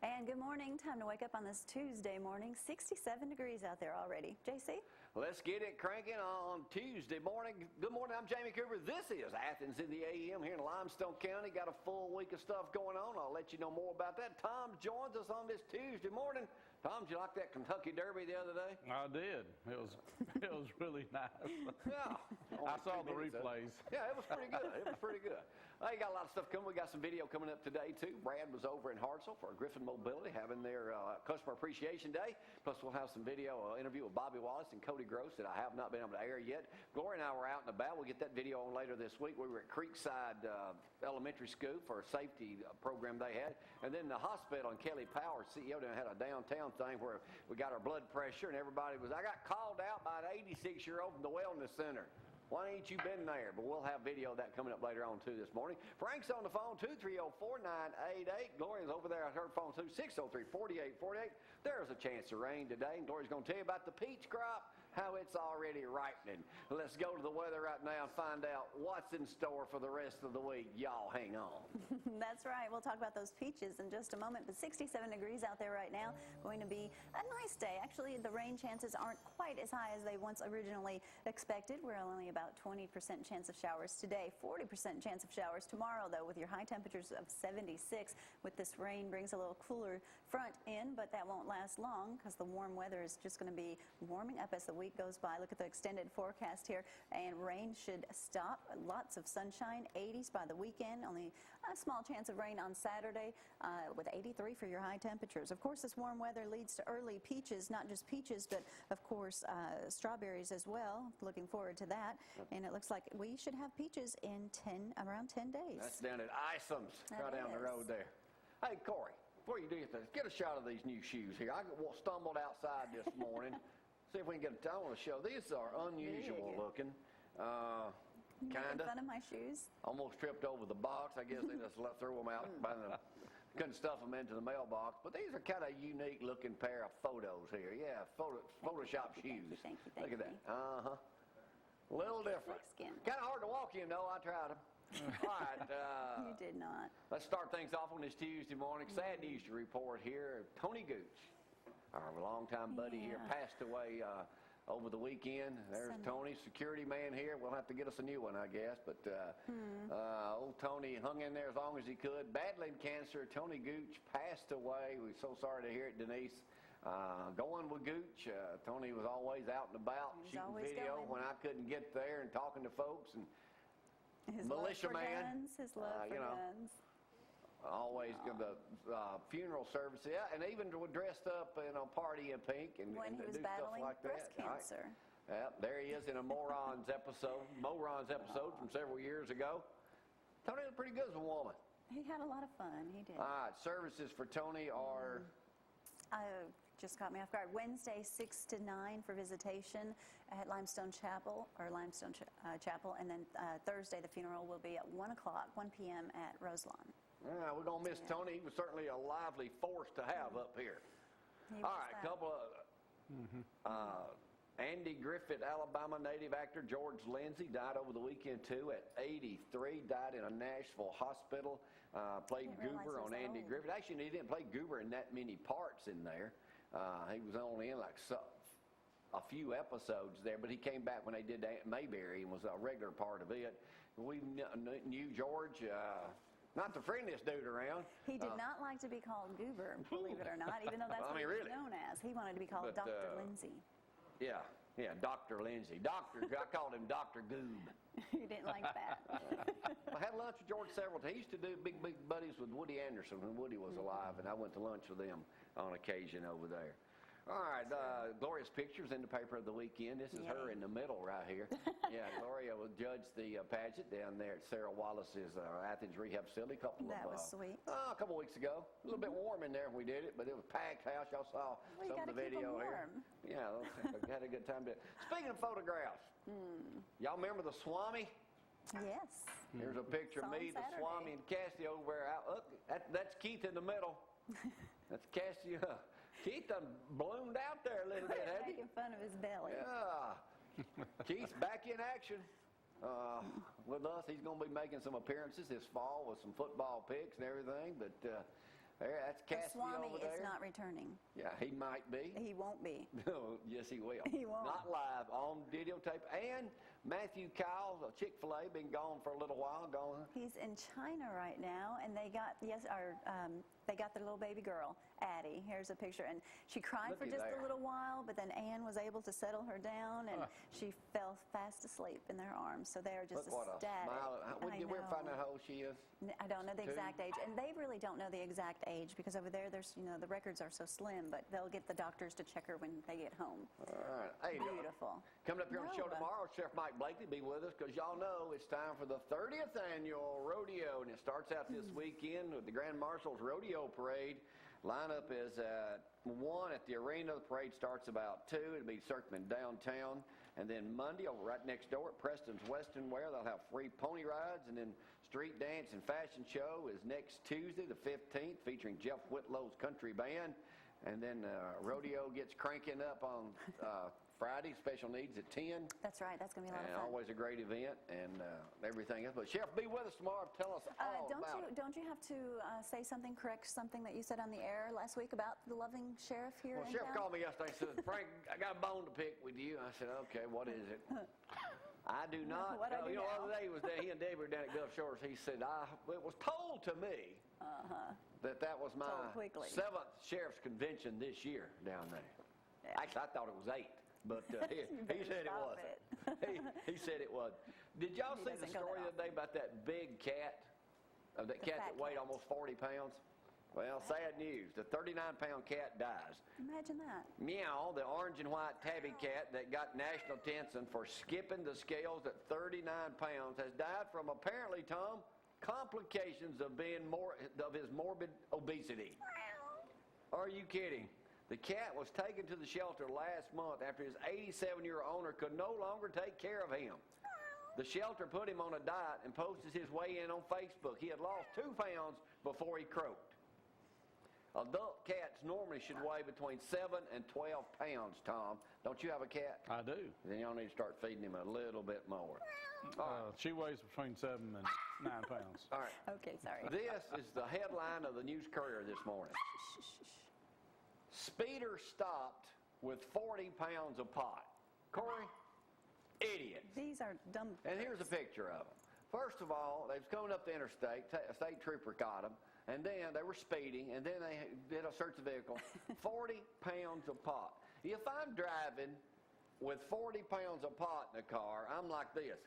And good morning. Time to wake up on this Tuesday morning. 67 degrees out there already. JC? Let's get it cranking on Tuesday morning. Good morning. I'm Jamie Cooper. This is Athens in the AM here in Limestone County. Got a full week of stuff going on. I'll let you know more about that. Tom joins us on this Tuesday morning. Tom, did you like that Kentucky Derby the other day? I did. It was really nice. Yeah. I saw the replays. Yeah, it was pretty good. It was pretty good. Well, you got a lot of stuff coming. We got some video coming up today, too. Brad was over in Hartselle for Griffin Mobility having their Customer Appreciation Day. Plus, we'll have some video interview with Bobby Wallace and Cody Gross that I have not been able to air yet. Gloria and I were out and about. We'll get that video on later this week. We were at Creekside Elementary School for a safety program they had. And then the hospital and Kelly Powers, CEO, had a downtown thing where we got our blood pressure and everybody was, I got called out by an 86-year-old from the wellness center. Why ain't you been there? But we'll have video of that coming up later on, too, this morning. Frank's on the phone, 230-4988. Gloria's over there at her phone, too, 603-4848. There's a chance of rain today. And Gloria's going to tell you about the peach crop, how it's already ripening. Let's go to the weather right now and find out what's in store for the rest of the week. Y'all hang on. That's right. We'll talk about those peaches in just a moment. But 67 degrees out there right now. Going to be a nice day. Actually, the rain chances aren't quite as high as they once originally expected. We're only about 20% chance of showers today, 40% chance of showers tomorrow, though, with your high temperatures of 76. With this rain brings a little cooler front in, but that won't last long because the warm weather is just going to be warming up as the week goes by. Look at the extended forecast here, and rain should stop. Lots of sunshine, 80s by the weekend. Only a small chance of rain on Saturday with 83 for your high temperatures. Of course, this warm weather leads to early peaches, not just peaches, but of course strawberries as well. Looking forward to that. And it looks like we should have peaches in around 10 days. That's down at Isom's, right down the road there. Hey, Corey, before you do this, get a shot of these new shoes here. I stumbled outside this morning. See if we can get I want to show. These are unusual looking. Kind of. Fun of my shoes. Almost tripped over the box. I guess they just threw them out. Couldn't stuff them into the mailbox. But these are kind of unique looking pair of photos here. Yeah, Photoshop shoes. Thank you. Look at that. A little different. Kind of hard to walk in, though. I tried them. All right. You did not. Let's start things off on this Tuesday morning. Sad news to report here. Tony Gooch, our longtime buddy here, passed away over the weekend. There's Tony, security man here. We'll have to get us a new one, I guess. But old Tony hung in there as long as he could. Battling cancer. Tony Gooch passed away. We're so sorry to hear it, Denise. Going with Gooch. Tony was always out and about shooting video when I couldn't get there and talking to folks. And his militia love for man. Guns, his love for guns. Always the funeral service, and even dressed up in a party in pink and when he was do battling stuff like breast that. cancer. Right. Yeah, there he is in a Morons episode from several years ago. Tony was pretty good as a woman. He had a lot of fun. He did. All right, services for Tony are. Just caught me off guard. Wednesday, 6 to 9 for visitation at Limestone Chapel, Chapel, and then Thursday the funeral will be at 1 p.m. at Roselawn. Yeah, we're going to miss Tony. He was certainly a lively force to have up here. All right, a couple of... Andy Griffith, Alabama native actor George Lindsay died over the weekend, too, at 83. Died in a Nashville hospital. Played Goober on Andy Griffith. Actually, he didn't play Goober in that many parts in there. He was only in like a few episodes there, but he came back when they did Aunt Mayberry and was a regular part of it. We knew George. Not the friendliest dude around. He did not like to be called Goober, believe it or not, even though that's what he was known as. He wanted to be called Dr. Lindsay. Yeah, Dr. Lindsay. I called him Dr. Goob. You didn't like that. I had lunch with George several times. He used to do big buddies with Woody Anderson when Woody was alive, and I went to lunch with them on occasion over there. All right, Gloria's picture's in the paper of the weekend. This is her in the middle right here. Yeah, Gloria will judge the pageant down there at Sarah Wallace's Athens Rehab Facility. That was sweet. A couple weeks ago. A little bit warm in there when we did it, but it was a packed house. Y'all saw some of the video here. Yeah, we had a good time. Speaking of photographs, y'all remember the Swami? Yes. Here's a picture of me, the Swami, and Cassie over there. That's Keith in the middle. That's Cassie. Keith done bloomed out there a little bit, hasn't he? Making fun of his belly. Yeah. Keith's back in action with us. He's going to be making some appearances this fall with some football picks and everything. But There, that's The Cassidy Swami over there. is not returning. Yeah, he might be. He won't be. No, yes, he will. He won't. Not live, on videotape. And Matthew Kyle, Chick-fil-A, been gone for a little while. Gone. He's in China right now, and they got they got their little baby girl, Addie. Here's a picture, and she cried for just a little while, but then Ann was able to settle her down, and she fell fast asleep in their arms. So they are just Look what ecstatic. a smile. Did we ever find out how old she is? I don't know the exact age, and they really don't know the exact age because over there, there's the records are so slim, but they'll get the doctors to check her when they get home. All right. Hey, beautiful. Coming up here on the show tomorrow, Sheriff Mike Blakely will be with us because y'all know it's time for the 30th annual rodeo, and it starts out this weekend with the Grand Marshal's Rodeo Parade. Lineup is at 1 at the arena. The parade starts about 2. It'll be circling downtown. And then Monday, over right next door at Preston's Western Wear, they'll have free pony rides. And then street dance and fashion show is next Tuesday, the 15th, featuring Jeff Whitlow's country band. And then rodeo gets cranking up on Friday, special needs at 10. That's right. That's going to be a lot of And fun. always a great event and everything else. But Sheriff, be with us tomorrow. Tell us all about it. Don't you have to say something, correct something that you said on the air last week about the loving sheriff here Well, in Sheriff town? called me yesterday and said, Frank, I got a bone to pick with you. I said, okay, what is it? I do not What I know. do The now. other day he was there, he and Debbie were down at Gulf Shores. He said, it was told to me that was my Told quickly. 7th Sheriff's Convention this year down there. Yeah. Actually, I thought it was 8. But he better said it stop wasn't. it. he said it was. Did y'all He see the doesn't go story that the other day about that big cat? That The cat fat that weighed cat. almost 40 pounds? Well, sad news. The 39-pound cat dies. Imagine that. Meow, the orange and white tabby cat that got national attention for skipping the scales at 39 pounds, has died from apparently, Tom, complications of his morbid obesity. Are you kidding? The cat was taken to the shelter last month after his 87-year owner could no longer take care of him. The shelter put him on a diet and posted his weigh-in on Facebook. He had lost 2 pounds before he croaked. Adult cats normally should weigh between 7 and 12 pounds, Tom. Don't you have a cat? I do. Then y'all need to start feeding him a little bit more. She weighs between 7 and 9 pounds. All right. Okay, sorry. This is the headline of the News Courier this morning. Speeder stopped with 40 pounds of pot. Corey, idiot. These are dumb. And here's a picture of them. First of all, they was coming up the interstate. A state trooper caught them. And then they were speeding. And then they did a search of the vehicle. 40 pounds of pot. If I'm driving with 40 pounds of pot in the car, I'm like this.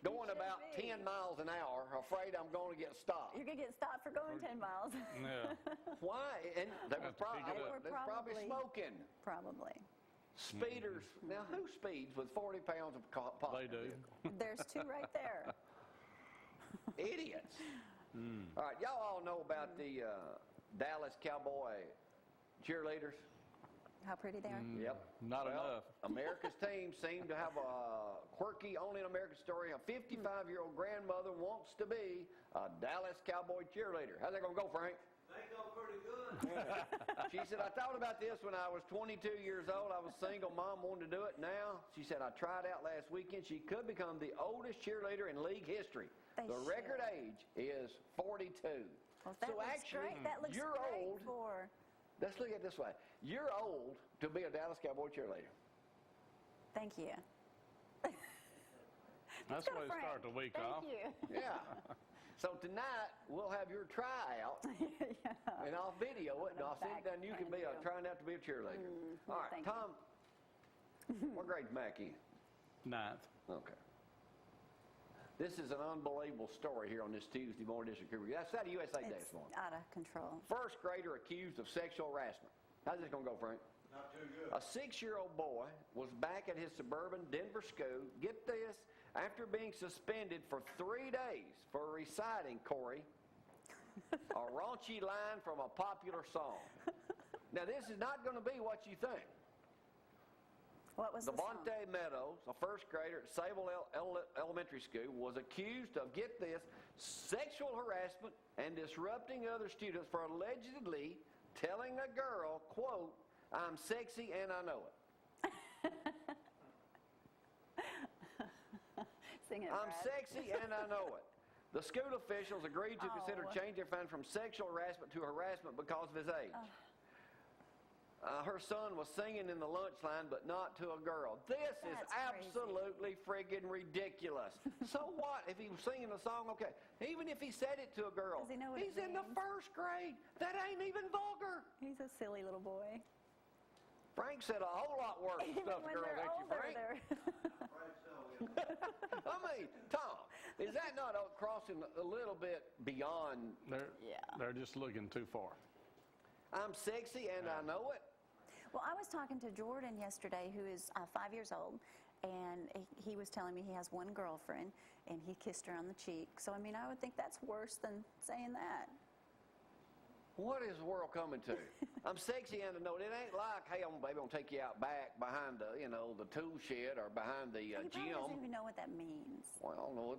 Going about 10 miles an hour, afraid I'm going to get stopped. You're going to get stopped for going 10 miles. Yeah. Why? And they were They were probably smoking. Probably. Speeders. Now, who speeds with 40 pounds of pot? They do. There's 2 right there. Idiots. All right, y'all all know about the Dallas Cowboy cheerleaders. How pretty they are. Yep. Not enough. America's team seemed to have a quirky, only in America story. A 55-year-old grandmother wants to be a Dallas Cowboy cheerleader. How's that going to go, Frank? They go pretty good. She said, I thought about this when I was 22 years old. I was single. Mom wanted to do it. Now, she said, I tried out last weekend. She could become the oldest cheerleader in league history. The record age is 42. Well, that so looks actually, great. That looks you're great old. for... Let's look at it this way. You're old to be a Dallas Cowboy cheerleader. Thank you. That's the way to start the week off. Thank you. Yeah. So tonight, we'll have your tryout, Yeah. and I'll video it, and I'll send it down. You can be trying out to be a cheerleader. All right, thank you. Tom, what grade's Mac in? 9th. Okay. This is an unbelievable story here on this Tuesday morning district review. That's out of USA Day It's this morning. out of control. First grader accused of sexual harassment. How's this going to go, Frank? Not too good. A 6-year-old boy was back at his suburban Denver school, get this, after being suspended for 3 days for reciting, Corey, a raunchy line from a popular song. Now, this is not going to be what you think. What was the song? Devontae Meadows, a first grader at Sable Elementary School, was accused of, get this, sexual harassment and disrupting other students for allegedly telling a girl, quote, I'm sexy and I know it. Sing it, I'm Brad. sexy and I know it. The school officials agreed to consider changing their fine from sexual harassment to harassment because of his age. Her son was singing in the lunch line, but not to a girl. This is absolutely friggin' ridiculous. So what if he was singing a song? Okay, even if he said it to a girl, Does he know what he's it in the means? first grade. That ain't even vulgar. He's a silly little boy. Frank said a whole lot worse stuff to When girls, they're ain't you, older, Frank? Right, so, yeah. I mean, Tom, is that not crossing a little bit beyond? They're just looking too far. I'm sexy and I know it. Well, I was talking to Jordan yesterday, who is 5 years old, and he was telling me he has one girlfriend, and he kissed her on the cheek. So, I mean, I would think that's worse than saying that. What is the world coming to? I'm sexy and I know it. It ain't like, hey, baby, I'm gonna take you out back behind the, the tool shed or behind the He probably gym. doesn't even know what that means. Well, no,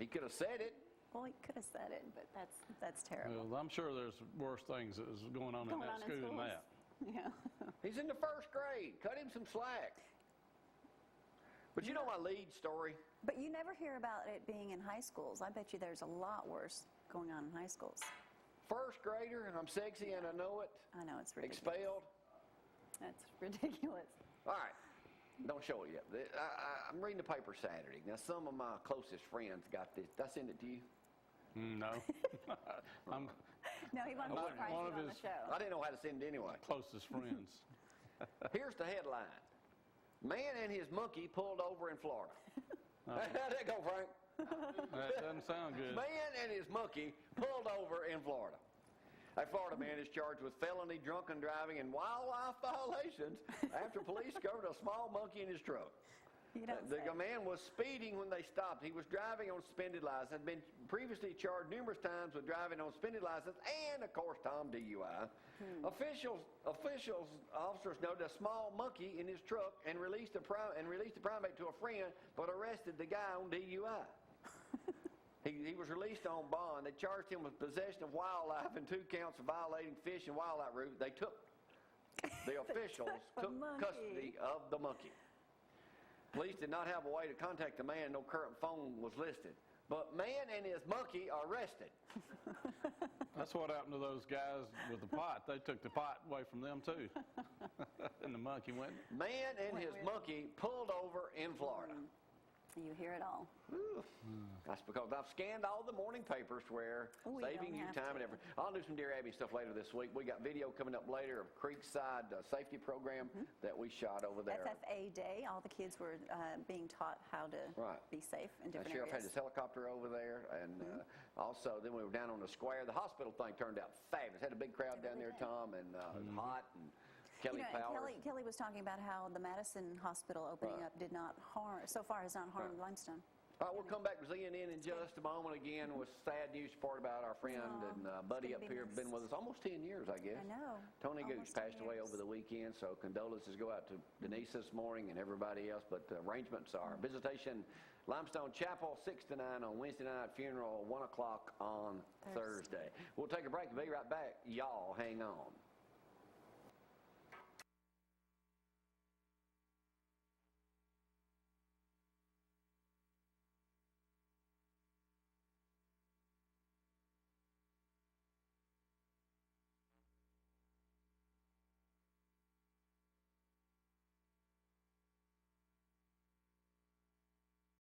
he could have said it. Well, he could have said it, but that's terrible. Well, I'm sure there's worse things that is going on in that school than that. Yeah. He's in the first grade. Cut him some slack. But you know my lead story? But you never hear about it being in high schools. I bet you there's a lot worse going on in high schools. First grader, and I'm sexy and I know it. I know, it's ridiculous. Expelled. That's ridiculous. All right. Don't show it yet. I'm reading the paper Saturday. Now, some of my closest friends got this. Did I send it to you? No. No, he wanted to surprise you on the show. I didn't know how to send it anyway. Closest friends. Here's the headline. Man and his monkey pulled over in Florida. How'd that go, Frank? That doesn't sound good. Man and his monkey pulled over in Florida. A Florida man is charged with felony drunken driving and wildlife violations after police discovered a small monkey in his truck. The man was speeding when they stopped. He was driving on suspended license, had been previously charged numerous times with driving on suspended license and, of course, Tom DUI. Officers noted a small monkey in his truck and released the primate to a friend, but arrested the guy on DUI. He was released on bond. They charged him with possession of wildlife and 2 counts of violating fish and wildlife rules. The officials took custody of the monkey. Police did not have a way to contact the man. No current phone was listed. But man and his monkey are arrested. That's what happened to those guys with the pot. They took the pot away from them, too. And the monkey went. Man and his monkey pulled over in Florida. You hear it all. That's because I've scanned all the morning papers where saving you time and effort. I'll do some Dear Abby stuff later this week. We got video coming up later of Creekside safety program that we shot over there. FFA Day. All the kids were being taught how to be safe in different Sheriff areas. had his helicopter over there, and also then we were down on the square. The hospital thing turned out fabulous. Had a big crowd down there, Tom, and it was hot. And Kelly Powers. Kelly was talking about how the Madison Hospital opening up did not harm, so far has not harmed Limestone. All right, we'll come back to ZNN in just a moment again with sad news report about our friend and buddy up here, been with us almost 10 years, I guess. I know. Tony Gooch passed away over the weekend, so condolences go out to Denise this morning and everybody else, but arrangements are visitation Limestone Chapel 6 to 9 on Wednesday night, funeral 1 o'clock on Thursday. We'll take a break and be right back. Y'all hang on.